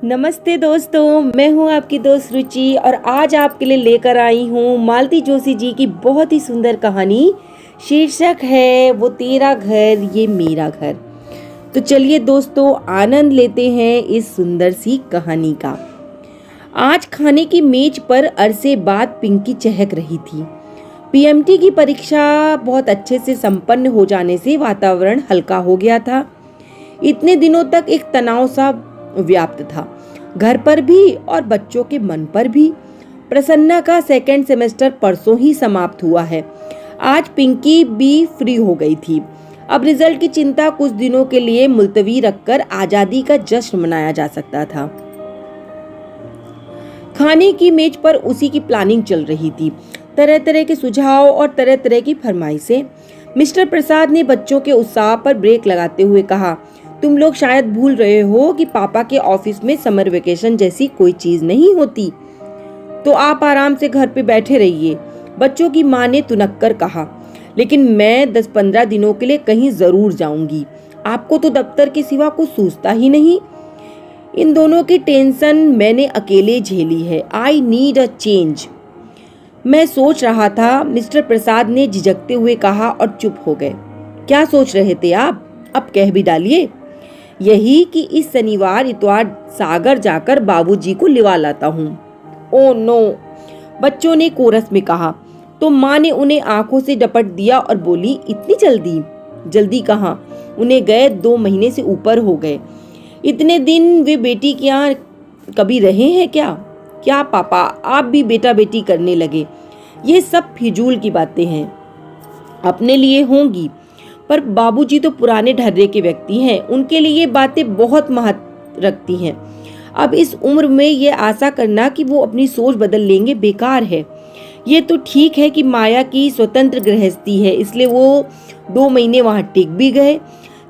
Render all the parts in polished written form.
नमस्ते दोस्तों, मैं हूं आपकी दोस्त रुचि और आज आपके लिए लेकर आई हूं मालती जोशी जी की बहुत ही सुंदर कहानी। शीर्षक है वो तेरा घर ये मेरा घर। तो चलिए दोस्तों, आनंद लेते हैं इस सुंदर सी कहानी का। आज खाने की मेज पर अरसे बाद पिंकी चहक रही थी। पीएमटी की परीक्षा बहुत अच्छे से संपन्न हो जाने से वातावरण हल्का हो गया था। इतने दिनों तक एक तनाव सा व्याप्त था, घर पर भी और बच्चों के मन पर भी। प्रसन्ना का सेकेंड सेमेस्टर परसों ही समाप्त हुआ है। आज पिंकी भी फ्री हो गई थी। अब रिजल्ट की चिंता कुछ दिनों के लिए मुलतवी रखकर आजादी का जश्न मनाया जा सकता था। खाने की मेज पर उसी की प्लानिंग चल रही थी। तरह तरह के सुझाव और तरह तरह की फरमाइशें। मिस्टर प्रसाद ने बच्चों के उत्साह पर ब्रेक लगाते हुए कहा, तुम लोग शायद भूल रहे हो कि पापा के ऑफिस में समर वेकेशन जैसी कोई चीज नहीं होती, तो आप आराम से घर पे बैठे रहिए। बच्चों की माँ ने तुनक कर कहा, लेकिन मैं 10-15 दिनों के लिए कहीं जरूर जाऊंगी। आपको तो दफ्तर के सिवा कुछ सूझता ही नहीं। इन दोनों की टेंशन मैंने अकेले झेली है। I need a change. मैं सोच रहा था, मिस्टर प्रसाद ने झिझकते हुए कहा और चुप हो गए। क्या सोच रहे थे आप? अब कह भी डालिए। यही कि इस शनिवार इतवार सागर जाकर बाबूजी को लिवा लाता हूँ। ओ नो, बच्चों ने कोरस में कहा। तो माँ ने उन्हें आंखों से डपट दिया और बोली, इतनी जल्दी? जल्दी कहाँ, उन्हें गए 2 महीने से ऊपर हो गए। इतने दिन वे बेटी के यहाँ कभी रहे हैं क्या? क्या पापा, आप भी बेटा बेटी करने लगे? ये सब फिजूल की बातें हैं। अपने लिए होंगी, पर बाबूजी तो पुराने ढर्रे के व्यक्ति हैं, उनके लिए ये बातें बहुत महत्व रखती हैं। अब इस उम्र में ये आशा करना कि वो अपनी सोच बदल लेंगे बेकार है। ये तो ठीक है कि माया की स्वतंत्र गृहस्थी है, इसलिए वो 2 महीने वहाँ टिक भी गए।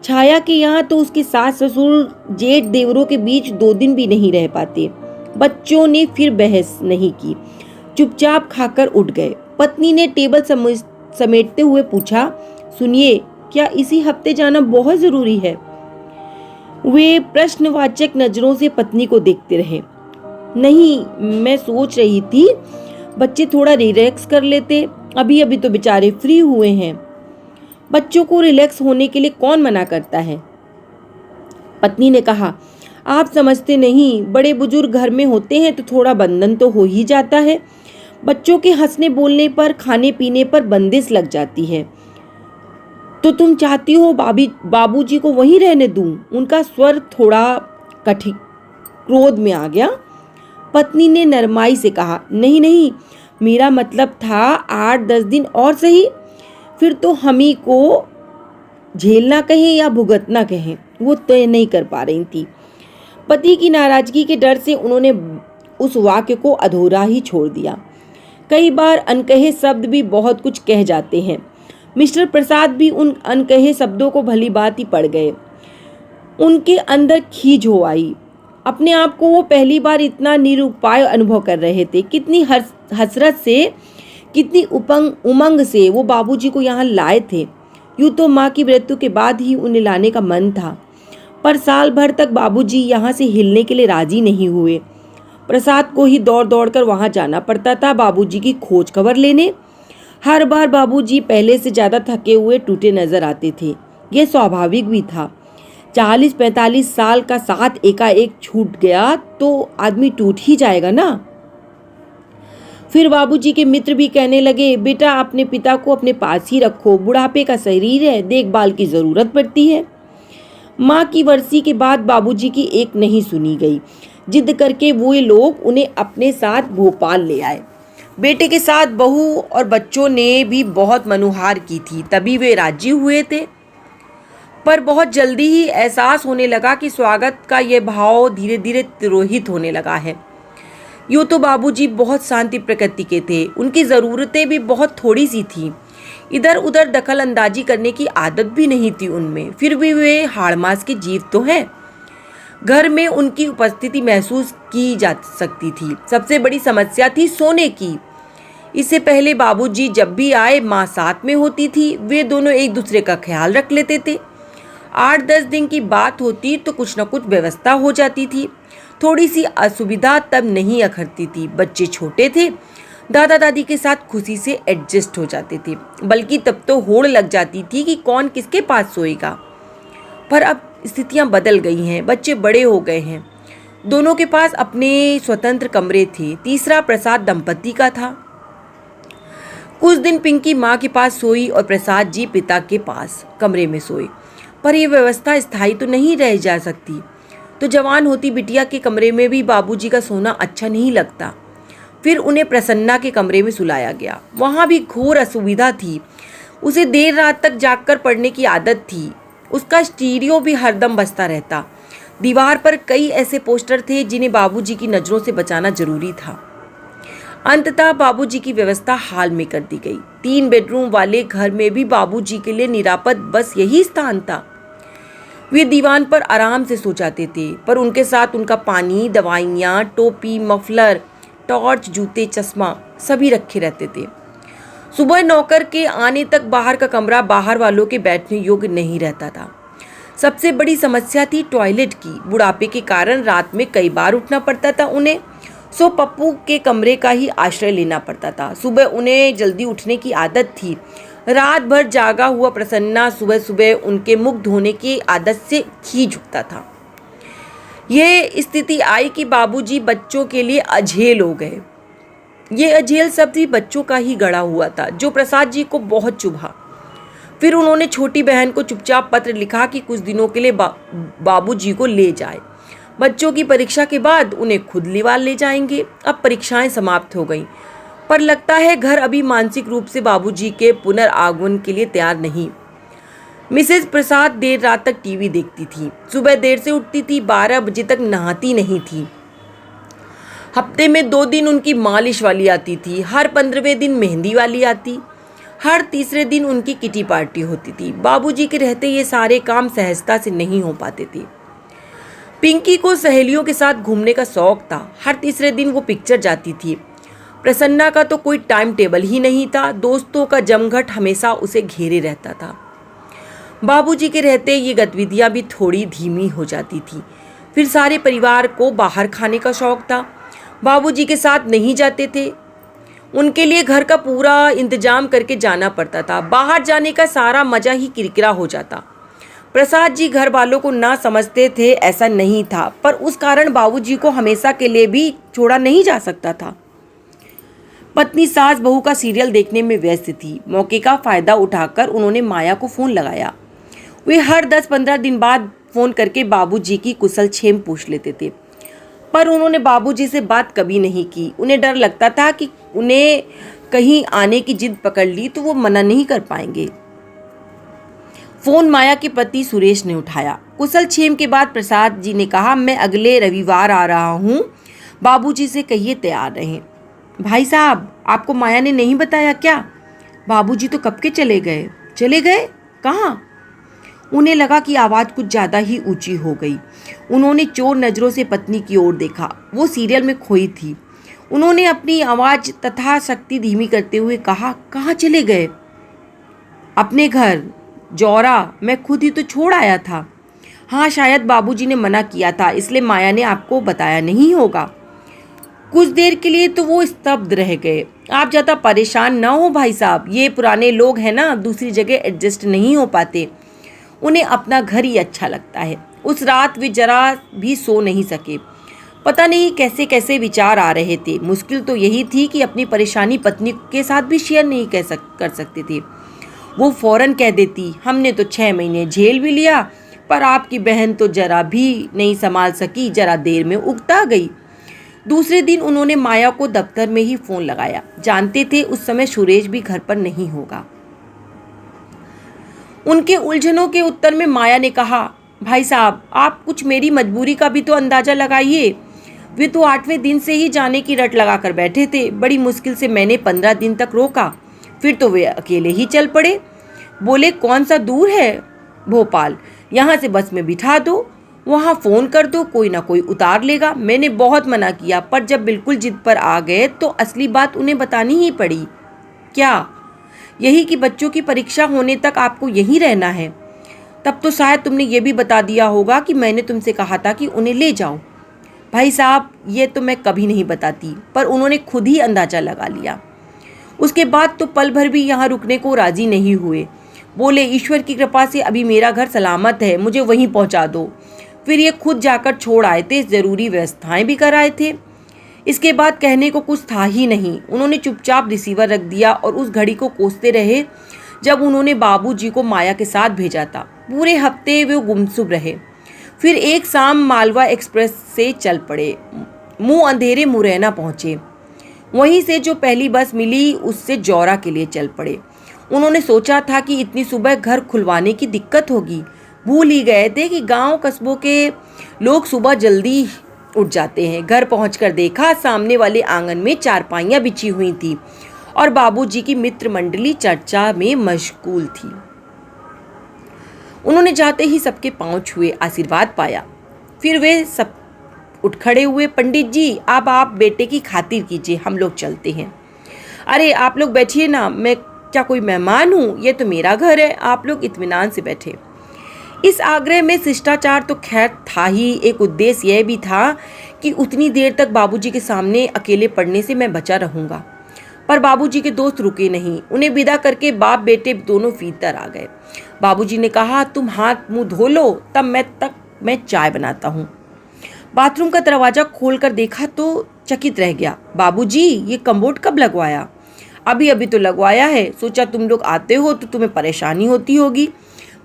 छाया के यहाँ तो उसके सास ससुर जेठ देवरों के बीच 2 दिन भी नहीं रह पाते। बच्चों ने फिर बहस नहीं की, चुपचाप खाकर उठ गए। पत्नी ने टेबल समेटते हुए पूछा, सुनिए, क्या इसी हफ्ते जाना बहुत जरूरी है? वे प्रश्नवाचक नजरों से पत्नी को देखते रहे। नहीं, मैं सोच रही थी बच्चे थोड़ा रिलैक्स कर लेते, अभी अभी तो बेचारे फ्री हुए हैं। बच्चों को रिलैक्स होने के लिए कौन मना करता है? पत्नी ने कहा, आप समझते नहीं, बड़े बुजुर्ग घर में होते हैं तो थोड़ा बंधन तो हो ही जाता है। बच्चों के हंसने बोलने पर, खाने पीने पर बंदिश लग जाती है। तो तुम चाहती हो बाबूजी को वहीं रहने दूं? उनका स्वर थोड़ा कठिन क्रोध में आ गया। पत्नी ने नरमाई से कहा, नहीं नहीं, मेरा मतलब था 8-10 दिन और सही, फिर तो हम ही को झेलना कहें या भुगतना कहें, वो तय नहीं कर पा रही थी। पति की नाराजगी के डर से उन्होंने उस वाक्य को अधूरा ही छोड़ दिया। कई बार अनकहे शब्द भी बहुत कुछ कह जाते हैं। मिस्टर प्रसाद भी उन अनकहे शब्दों को भली बात ही पड़ गए। उनके अंदर खीज हो आई। अपने आप को वो पहली बार इतना निरुपाय अनुभव कर रहे थे। कितनी हसरत से, कितनी उमंग से वो बाबूजी को यहाँ लाए थे। यूँ तो माँ की मृत्यु के बाद ही उन्हें लाने का मन था, पर साल भर तक बाबूजी यहाँ से हिलने के लिए राजी नहीं हुए। प्रसाद को ही दौड़ दौड़ कर वहाँ जाना पड़ता था बाबूजी की खोज खबर लेने। हर बार बाबूजी पहले से ज्यादा थके हुए टूटे नजर आते थे। यह स्वाभाविक भी था। 40-45 साल का साथ एकाएक छूट गया तो आदमी टूट ही जाएगा ना। फिर बाबूजी के मित्र भी कहने लगे, बेटा अपने पिता को अपने पास ही रखो, बुढ़ापे का शरीर है, देखभाल की जरूरत पड़ती है। माँ की वर्सी के बाद बाबूजी की एक नहीं सुनी गई। जिद करके वो लोग उन्हें अपने साथ भोपाल ले आए। बेटे के साथ बहू और बच्चों ने भी बहुत मनुहार की थी, तभी वे राजी हुए थे। पर बहुत जल्दी ही एहसास होने लगा कि स्वागत का यह भाव धीरे धीरे तिरोहित होने लगा है। यूँ तो बाबूजी बहुत शांति प्रकृति के थे, उनकी ज़रूरतें भी बहुत थोड़ी सी थी। इधर उधर दखल अंदाजी करने की आदत भी नहीं थी उनमें। फिर भी वे हाड़मास के जीव तो हैं। घर में उनकी उपस्थिति महसूस की जा सकती थी। सबसे बड़ी समस्या थी सोने की। इससे पहले बाबूजी जब भी आए, माँ साथ में होती थी। वे दोनों एक दूसरे का ख्याल रख लेते थे। 8-10 दिन की बात होती तो कुछ न कुछ व्यवस्था हो जाती थी। थोड़ी सी असुविधा तब नहीं अखरती थी। बच्चे छोटे थे, दादा दादी के साथ खुशी से एडजस्ट हो जाते थे, बल्कि तब तो होड़ लग जाती थी कि कौन किसके पास सोएगा। पर अब स्थितियां बदल गई हैं, बच्चे बड़े हो गए हैं, दोनों के पास अपने स्वतंत्र कमरे थे। तीसरा प्रसाद दंपति का था। कुछ दिन पिंकी माँ के पास सोई और प्रसाद जी पिता के पास कमरे में सोए। पर यह व्यवस्था स्थायी तो नहीं रह जा सकती। तो जवान होती बिटिया के कमरे में भी बाबूजी का सोना अच्छा नहीं लगता। फिर उन्हें प्रसन्ना के कमरे में सुलाया गया। वहाँ भी घोर असुविधा थी। उसे देर रात तक जागकर पढ़ने की आदत थी। उसका स्टीरियो भी हरदम बजता रहता। दीवार पर कई ऐसे पोस्टर थे जिन्हें बाबूजी की नज़रों से बचाना जरूरी था। अंततः बाबूजी की व्यवस्था हाल में कर दी गई। 3 बेडरूम वाले घर में भी बाबूजी के लिए निरापद बस यही स्थान था। वे दीवान पर आराम से सो जाते थे, पर उनके साथ उनका पानी, दवाइयाँ, टोपी, मफलर, टॉर्च, जूते, चश्मा सभी रखे रहते थे। सुबह नौकर के आने तक बाहर का कमरा बाहर वालों के बैठने योग्य नहीं रहता था। सबसे बड़ी समस्या थी टॉयलेट की। बुढ़ापे के कारण रात में कई बार उठना पड़ता था उन्हें, सो पप्पू के कमरे का ही आश्रय लेना पड़ता था। सुबह उन्हें जल्दी उठने की आदत थी। रात भर जागा हुआ प्रसन्ना सुबह सुबह उनके मुख धोने की आदत से ही झुकता था। यह स्थिति आई कि बाबूजी बच्चों के लिए अझेल हो गए। ये अझेल शब्द भी बच्चों का ही गढ़ा हुआ था, जो प्रसाद जी को बहुत चुभा। फिर उन्होंने छोटी बहन को चुपचाप पत्र लिखा कि कुछ दिनों के लिए बाबूजी को ले जाए। बच्चों की परीक्षा के बाद उन्हें खुद लिवा ले जाएंगे। अब परीक्षाएं समाप्त हो गईं, पर लगता है घर अभी मानसिक रूप से बाबूजी के पुनर्आगमन के लिए तैयार नहीं। मिसेस प्रसाद देर रात तक टीवी देखती थी, सुबह देर से उठती थी, 12 बजे तक नहाती नहीं थी। हफ्ते में 2 दिन उनकी मालिश वाली आती थी, हर 15वें दिन मेहंदी वाली आती, हर तीसरे दिन उनकी किटी पार्टी होती थी। बाबूजी के रहते ये सारे काम सहजता से नहीं हो पाते थे। पिंकी को सहेलियों के साथ घूमने का शौक था। हर तीसरे दिन वो पिक्चर जाती थी। प्रसन्ना का तो कोई टाइम टेबल ही नहीं था। दोस्तों का जमघट हमेशा उसे घेरे रहता था। बाबूजी के रहते ये गतिविधियां भी थोड़ी धीमी हो जाती थी। फिर सारे परिवार को बाहर खाने का शौक था। बाबूजी के साथ नहीं जाते थे, उनके लिए घर का पूरा इंतजाम करके जाना पड़ता था। बाहर जाने का सारा मजा ही किरकिरा हो जाता। प्रसाद जी घर वालों को ना समझते थे ऐसा नहीं था, पर उस कारण बाबूजी को हमेशा के लिए भी छोड़ा नहीं जा सकता था। पत्नी सास बहू का सीरियल देखने में व्यस्त थी। मौके का फायदा उठाकर उन्होंने माया को फोन लगाया। वे हर 10-15 दिन बाद फोन करके बाबूजी की कुशल क्षेम पूछ लेते थे, पर उन्होंने बाबूजी से बात कभी नहीं की। उन्हें डर लगता था कि उन्हें कहीं आने की जिद पकड़ ली तो वो मना नहीं कर पाएंगे। फोन माया के पति सुरेश ने उठाया। कुशल क्षेम के बाद प्रसाद जी ने कहा, मैं अगले रविवार आ रहा हूँ, बाबूजी से कहिए तैयार रहें। भाई साहब, आपको माया ने नहीं बताया क्या? बाबूजी तो कब के चले गए। चले गए? कहाँ? उन्हें लगा कि आवाज़ कुछ ज़्यादा ही ऊंची हो गई। उन्होंने चोर नज़रों से पत्नी की ओर देखा। वो सीरियल में खोई थी। उन्होंने अपनी आवाज़ तथा शक्ति धीमी करते हुए कहा, कहाँ चले गए? अपने घर, जौरा। मैं खुद ही तो छोड़ आया था। हाँ, शायद बाबूजी ने मना किया था, इसलिए माया ने आपको बताया नहीं होगा। कुछ देर के लिए तो वो स्तब्ध रह गए। आप ज़्यादा परेशान ना हो भाई साहब, ये पुराने लोग हैं ना, दूसरी जगह एडजस्ट नहीं हो पाते। उन्हें अपना घर ही अच्छा लगता है। उस रात वे जरा भी सो नहीं सके। पता नहीं कैसे कैसे विचार आ रहे थे। मुश्किल तो यही थी कि अपनी परेशानी पत्नी के साथ भी शेयर नहीं कर सकते थे। वो फौरन कह देती, हमने तो 6 महीने झेल भी लिया, पर आपकी बहन तो जरा भी नहीं संभाल सकी, जरा देर में उगता गई। दूसरे दिन उन्होंने माया को दफ्तर में ही फोन लगाया। जानते थे उस समय सुरेश भी घर पर नहीं होगा। उनके उलझनों के उत्तर में माया ने कहा, भाई साहब, आप कुछ मेरी मजबूरी का भी तो अंदाजा लगाइए। वे तो 8वें दिन से ही जाने की रट लगा कर बैठे थे। बड़ी मुश्किल से मैंने 15 दिन तक रोका, फिर तो वे अकेले ही चल पड़े। बोले, कौन सा दूर है भोपाल, यहाँ से बस में बिठा दो, वहाँ फ़ोन कर दो, कोई ना कोई उतार लेगा। मैंने बहुत मना किया, पर जब बिल्कुल जिद पर आ गए तो असली बात उन्हें बतानी ही पड़ी। क्या? यही कि बच्चों की परीक्षा होने तक आपको यहीं रहना है। तब तो शायद तुमने ये भी बता दिया होगा कि मैंने तुमसे कहा था कि उन्हें ले जाओ। भाई साहब, ये तो मैं कभी नहीं बताती, पर उन्होंने खुद ही अंदाजा लगा लिया। उसके बाद तो पल भर भी यहाँ रुकने को राजी नहीं हुए। बोले, ईश्वर की कृपा से अभी मेरा घर सलामत है, मुझे वहीं पहुँचा दो। फिर ये खुद जाकर छोड़ आए थे, ज़रूरी व्यवस्थाएं भी कराए थे। इसके बाद कहने को कुछ था ही नहीं। उन्होंने चुपचाप रिसीवर रख दिया और उस घड़ी को कोसते रहे जब उन्होंने बाबूजी को माया के साथ भेजा था। पूरे हफ्ते वे गुमसुम रहे। फिर एक शाम मालवा एक्सप्रेस से चल पड़े। मुंह अंधेरे मुरैना पहुंचे। वहीं से जो पहली बस मिली उससे जौरा के लिए चल पड़े। उन्होंने सोचा था कि इतनी सुबह घर खुलवाने की दिक्कत होगी। भूल ही गए थे कि गांव कस्बों के लोग सुबह जल्दी उठ जाते हैं। घर पहुंचकर देखा सामने वाले आंगन में चारपाइयां बिछी हुई थी और बाबूजी की मित्र मंडली चर्चा में मशगूल थी। उन्होंने जाते ही सबके पांव छुए, आशीर्वाद पाया। फिर वे सब उठ खड़े हुए। पंडित जी, अब आप बेटे की खातिर कीजिए, हम लोग चलते हैं। अरे आप लोग बैठिए ना, मैं क्या कोई मेहमान हूँ? ये तो मेरा घर है, आप लोग इत्मीनान से बैठे। इस आग्रह में शिष्टाचार तो खैर था ही, एक उद्देश्य यह भी था कि उतनी देर तक बाबूजी के सामने अकेले पड़ने से मैं बचा रहूँगा। पर बाबूजी के दोस्त रुके नहीं। उन्हें विदा करके बाप बेटे दोनों भीतर आ गए। बाबूजी ने कहा, तुम हाथ मुंह धो लो, तब मैं चाय बनाता हूँ। बाथरूम का दरवाजा खोलकर देखा तो चकित रह गया। बाबूजी, ये कम्बोर्ड कब लगवाया? अभी अभी तो लगवाया है, सोचा तुम लोग आते हो तो तुम्हें परेशानी होती होगी,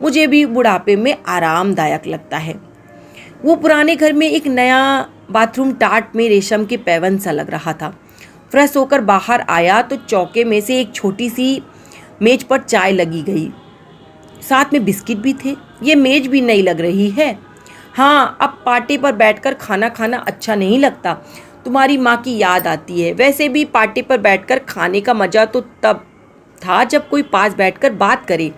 मुझे भी बुढ़ापे में आरामदायक लगता है। वो पुराने घर में एक नया बाथरूम टाट में रेशम के पैवन सा लग रहा था। फ्रेश होकर बाहर आया तो चौके में से एक छोटी सी मेज पर चाय लगी गई, साथ में बिस्किट भी थे। ये मेज भी नई लग रही है। हाँ, अब पार्टी पर बैठकर खाना खाना अच्छा नहीं लगता, तुम्हारी माँ की याद आती है। वैसे भी पार्टी पर बैठकर खाने का मज़ा तो तब था जब कोई पास बैठकर बात करे,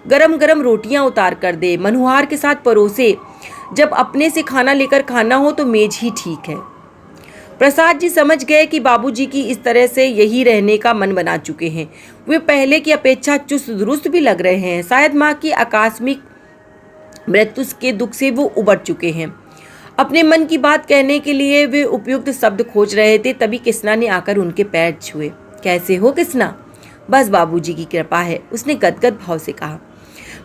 गरम गरम रोटियां उतार कर दे, मनुहार के साथ परोसे। जब अपने से खाना लेकर खाना हो तो मेज ही ठीक है। प्रसाद जी समझ गए कि बाबूजी की इस तरह से यही रहने का मन बना चुके हैं। वे पहले की अपेक्षा चुस्त दुरुस्त भी लग रहे हैं। शायद माँ की आकस्मिक मृत्यु के दुख से वो उबर चुके हैं। अपने मन की बात कहने के लिए वे उपयुक्त शब्द खोज रहे थे, तभी कृष्णा ने आकर उनके पैर छुए। कैसे हो कृष्णा? बस बाबूजी की कृपा है, उसने गदगद भाव से कहा।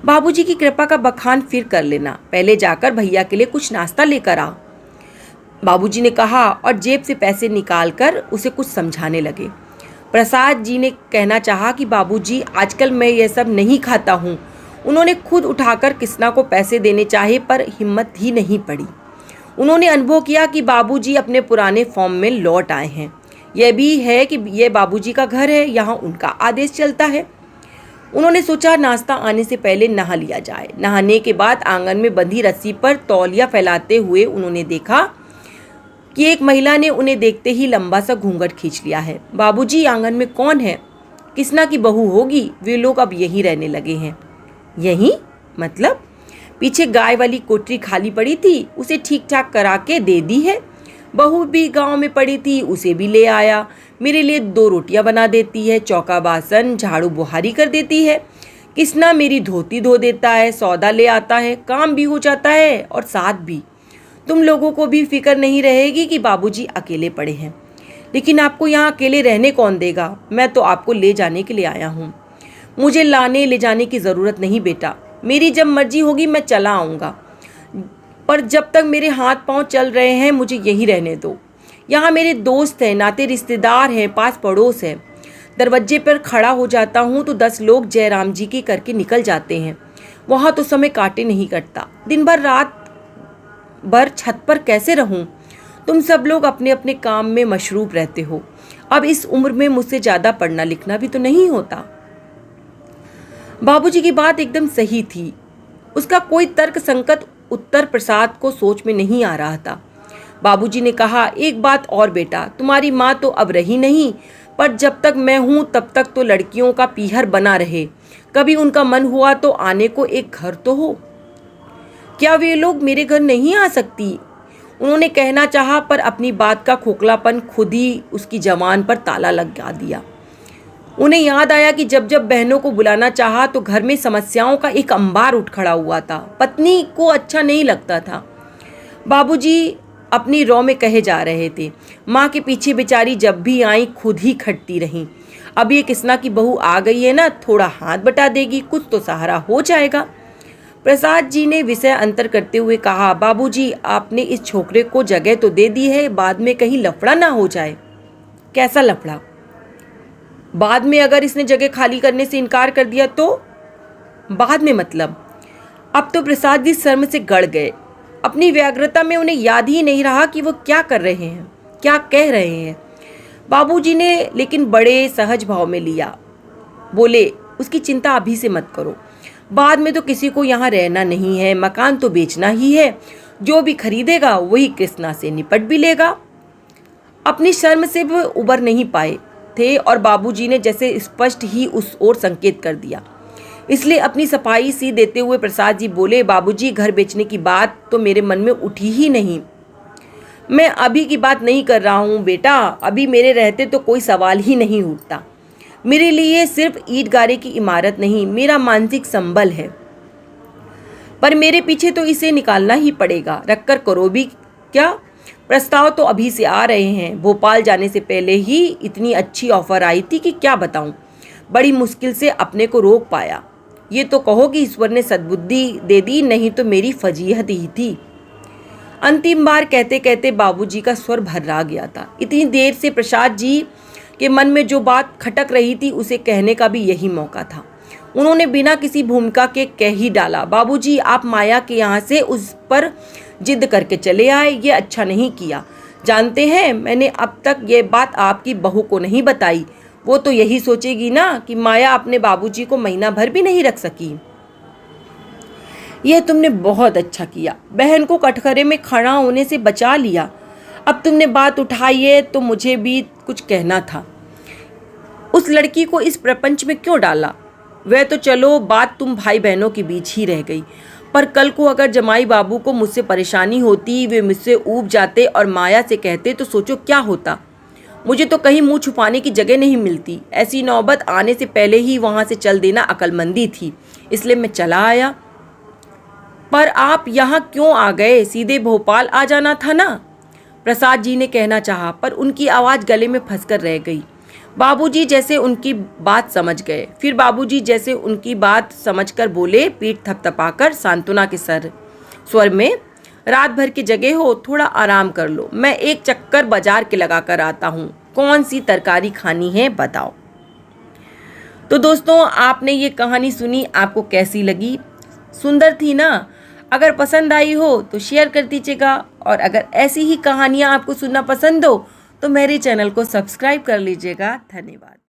बाबूजी की कृपा का बखान फिर कर लेना, पहले जाकर भैया के लिए कुछ नाश्ता लेकर आ, बाबूजी ने कहा और जेब से पैसे निकालकर उसे कुछ समझाने लगे। प्रसाद जी ने कहना चाहा कि बाबूजी, आजकल मैं यह सब नहीं खाता हूँ। उन्होंने खुद उठाकर कृष्णा को पैसे देने चाहे पर हिम्मत ही नहीं पड़ी। उन्होंने अनुभव किया कि बाबूजी अपने पुराने फॉर्म में लौट आए हैं। यह भी है कि यह बाबूजी का घर है, यहाँ उनका आदेश चलता है। उन्होंने सोचा नाश्ता आने से पहले नहा लिया जाए। नहाने के बाद आंगन में बंधी रस्सी पर तौलिया फैलाते हुए उन्होंने देखा कि एक महिला ने उन्हें देखते ही लंबा सा घूंघट खींच लिया है। बाबूजी, आंगन में कौन है? कृष्णा की बहू होगी, वे लोग अब यहीं रहने लगे हैं। यहीं मतलब? पीछे गाय वाली कोठरी खाली पड़ी थी, उसे ठीक ठाक करा के दे दी है। बहू भी गांव में पड़ी थी, उसे भी ले आया। मेरे लिए 2 रोटियां बना देती है, चौका बासन झाड़ू बुहारी कर देती है। कृष्णा मेरी धोती धो देता है, सौदा ले आता है, काम भी हो जाता है और साथ भी तुम लोगों को भी फिक्र नहीं रहेगी कि बाबूजी अकेले पड़े हैं। लेकिन आपको यहाँ अकेले रहने कौन देगा? मैं तो आपको ले जाने के लिए आया हूँ। मुझे लाने ले जाने की ज़रूरत नहीं बेटा, मेरी जब मर्जी होगी मैं चला आऊँगा, पर जब तक मेरे हाथ पांव चल रहे हैं मुझे यहीं रहने दो। यहाँ मेरे दोस्त हैं, नाते रिश्तेदार हैं, पास पड़ोस है। दरवाजे पर खड़ा हो जाता हूँ तो 10 लोग जयराम जी की करके निकल जाते हैं। वहाँ तो समय काटे नहीं कटता। दिन भर रात भर छत पर कैसे रहूं? तुम सब लोग अपने अपने काम में मशरूफ रहते हो। अब इस उम्र में मुझसे ज़्यादा पढ़ना लिखना भी तो नहीं होता। बाबूजी की बात एकदम सही थी। उसका कोई तर्क संगत उत्तर प्रसाद को सोच में नहीं आ रहा था। बाबूजी ने कहा, एक बात और बेटा, तुम्हारी माँ तो अब रही नहीं, पर जब तक मैं हूँ तब तक तो लड़कियों का पीहर बना रहे। कभी उनका मन हुआ तो आने को एक घर तो हो। क्या वे लोग मेरे घर नहीं आ सकती? उन्होंने कहना चाहा, पर अपनी बात का खोखलापन खुद ही उसकी जबान पर ताला लगा दिया। उन्हें याद आया कि जब जब बहनों को बुलाना चाहा तो घर में समस्याओं का एक अंबार उठ खड़ा हुआ था। पत्नी को अच्छा नहीं लगता था। बाबूजी अपनी रौ में कहे जा रहे थे। माँ के पीछे बेचारी जब भी आई खुद ही खटती रहीं। अब ये किसना की बहू आ गई है ना, थोड़ा हाथ बटा देगी, कुछ तो सहारा हो जाएगा। प्रसाद जी ने विषय अंतर करते हुए कहा, बाबूजी आपने इस छोकरे को जगह तो दे दी है, बाद में कहीं लफड़ा ना हो जाए। कैसा लफड़ा? बाद में अगर इसने जगह खाली करने से इनकार कर दिया तो? बाद में मतलब? अब तो प्रसाद जी शर्म से गड़ गए। अपनी व्यग्रता में उन्हें याद ही नहीं रहा कि वो क्या कर रहे हैं, क्या कह रहे हैं। बाबूजी ने लेकिन बड़े सहज भाव में लिया। बोले, उसकी चिंता अभी से मत करो, बाद में तो किसी को यहाँ रहना नहीं है, मकान तो बेचना ही है, जो भी खरीदेगा वही कृष्णा से निपट भी लेगा। अपनी शर्म से वो उबर नहीं पाए थे और बाबूजी ने जैसे स्पष्ट ही उस ओर संकेत कर दिया। इसलिए अपनी सफाई सी देते हुए प्रसाद जी बोले, बाबूजी घर बेचने की बात तो मेरे मन में उठी ही नहीं। मैं अभी की बात नहीं कर रहा हूँ बेटा, अभी मेरे रहते तो कोई सवाल ही नहीं उठता। मेरे लिए सिर्फ ईंट गारे की इमारत नहीं, मेरा मानसिक संबल है, पर मेरे पीछे तो इसे निकालना ही पड़ेगा। रखकर करो भी क्या? प्रस्ताव तो अभी से आ रहे हैं। भोपाल जाने से पहले ही इतनी अच्छी ऑफर आई थी कि क्या बताऊं, बड़ी मुश्किल से अपने को रोक पाया। ये तो कहो कि ईश्वर ने सद्बुद्धि दे दी, नहीं तो मेरी फजीहत ही थी। अंतिम बार कहते कहते बाबूजी का स्वर भर्रा गया था। इतनी देर से प्रसाद जी के मन में जो बात खटक रही थी उसे कहने का भी यही मौका था। उन्होंने बिना किसी भूमिका के कह ही डाला, बाबूजी आप माया के यहाँ से उस पर जिद करके चले आए, ये अच्छा नहीं किया। जानते हैं मैंने अब तक ये बात आपकी बहू को नहीं बताई, वो तो यही सोचेगी ना कि माया अपने बाबूजी को महीना भर भी नहीं रख सकी। यह तुमने बहुत अच्छा किया, बहन को कटघरे में खड़ा होने से बचा लिया। अब तुमने बात उठाई है तो मुझे भी कुछ कहना था। उस लड़की को इस प्रपंच में क्यों डाला? वह तो चलो बात तुम भाई बहनों के बीच ही रह गई, पर कल को अगर जमाई बाबू को मुझसे परेशानी होती, वे मुझसे ऊब जाते और माया से कहते तो सोचो क्या होता। मुझे तो कहीं मुंह छुपाने की जगह नहीं मिलती। ऐसी नौबत आने से पहले ही वहां से चल देना अक्लमंदी थी, इसलिए मैं चला आया। पर आप यहाँ क्यों आ गए? सीधे भोपाल आ जाना था ना, प्रसाद जी ने कहना चाहा, पर उनकी आवाज़ गले में फंसकर रह गई। बाबूजी जैसे उनकी बात समझ गए। फिर बाबूजी जैसे उनकी बात समझकर बोले, पीठ थपथपाकर सांत्वना के स्वर में, रात भर की जगह हो, थोड़ा आराम कर लो, मैं एक चक्कर बाजार के लगा कर आता हूँ। कौन सी तरकारी खानी है बताओ। तो दोस्तों आपने ये कहानी सुनी, आपको कैसी लगी? सुंदर थी ना? अगर पसंद आई हो तो शेयर कर दीजिएगा, और अगर ऐसी ही कहानियाँ आपको सुनना पसंद हो तो मेरे चैनल को सब्सक्राइब कर लीजिएगा। धन्यवाद।